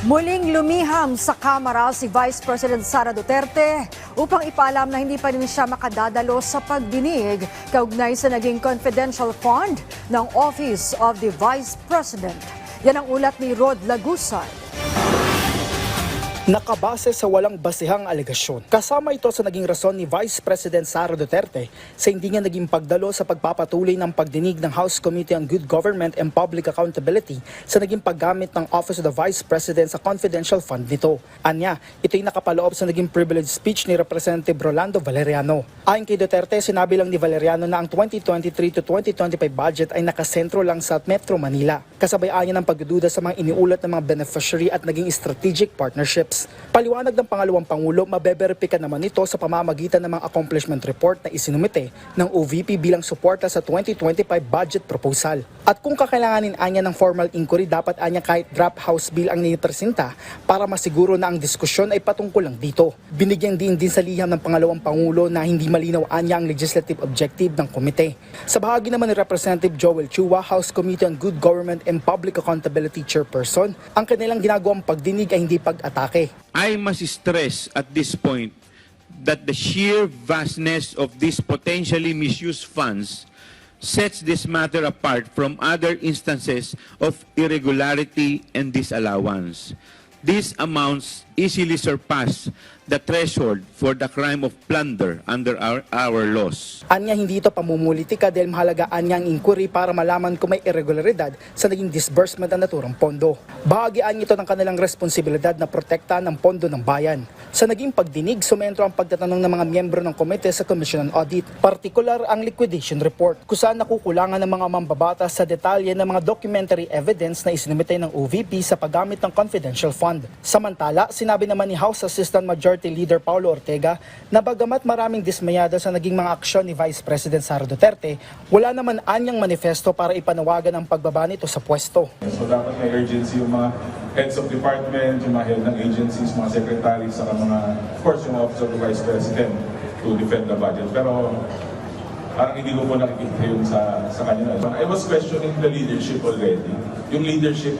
Muling lumiham sa Kamara si Vice President Sara Duterte upang ipaalam na hindi pa rin siya makadadalo sa pagdinig kaugnay sa naging confidential fund ng Office of the Vice President. Yan ang ulat ni Rod Lagusay. Nakabase sa walang basihang alegasyon. Kasama ito sa naging rason ni Vice President Sara Duterte sa hindi niya naging pagdalo sa pagpapatuloy ng pagdinig ng House Committee on Good Government and Public Accountability sa naging paggamit ng Office of the Vice President sa confidential fund nito. Anya, ito'y nakapaloob sa naging privilege speech ni Representative Rolando Valeriano. Ayon kay Duterte, sinabi lang ni Valeriano na ang 2023 to 2025 budget ay nakasentro lang sa Metro Manila. Kasabay-an niya ng pagdududa sa mga iniulat ng mga beneficiary at naging strategic partnerships. Paliwanag ng pangalawang Pangulo, mabeberipika naman ito sa pamamagitan ng mga accomplishment report na isinumite ng OVP bilang suporta sa 2025 budget proposal. At kung kakailanganin anya ng formal inquiry, dapat anya kahit draft House Bill ang ninipresenta para masiguro na ang diskusyon ay patungkol lang dito. Binigyang din sa liham ng pangalawang Pangulo na hindi malinaw anya ang legislative objective ng komite. Sa bahagi naman ni Representative Joel Chua, House Committee on Good Government and Public Accountability Chairperson, ang kanilang ginagawang pagdinig ay hindi pag-atake. I must stress at this point that the sheer vastness of these potentially misused funds sets this matter apart from other instances of irregularity and disallowance. These amounts easily surpass the threshold for the crime of plunder under our laws. Anya hindi ito pamumulitika dahil mahalaga anya ang inquiry para malaman kung may irregularidad sa naging disbursement ng naturang pondo. Bahagian ito ng kanilang responsibilidad na protektahan ang pondo ng bayan. Sa naging pagdinig, sumentro ang pagtatanong ng mga miyembro ng komite sa Commission on Audit, partikular ang liquidation report, kung saan nakukulangan ng mga mambabata sa detalye ng mga documentary evidence na isinumite ng OVP sa paggamit ng confidential fund. Samantala, sinabi naman ni House Assistant Majority Leader Paulo Ortega na bagamat maraming dismayado sa naging mga aksyon ni Vice President Sara Duterte, wala naman anyang manifesto para ipanawagan ang pagbaba nito sa pwesto. So dapat may urgency yung mga heads of department, yung mga head ng agencies, mga secretaries, saka mga, of course, yung Office of the Vice President to defend the budget. Pero parang hindi ko po nakikita yun sa kanila. I was questioning the leadership already. Yung leadership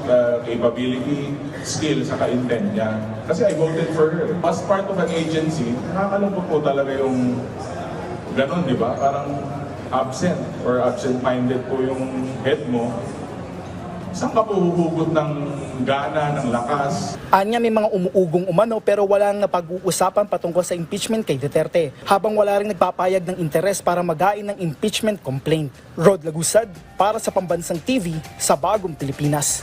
capability, skill, saka intent niya. Kasi I voted for her. As part of an agency, nakakalungkot po talaga yung ganun, di ba? Parang absent or absent-minded po yung head mo. Saan ka po huhugot ng gana, ng lakas? Anya may mga umuugong umano pero walang napag-uusapan patungkol sa impeachment kay Duterte, habang wala ring nagpapayag ng interes para magain ng impeachment complaint. Rod Lagusad para sa Pambansang TV sa Bagong Pilipinas.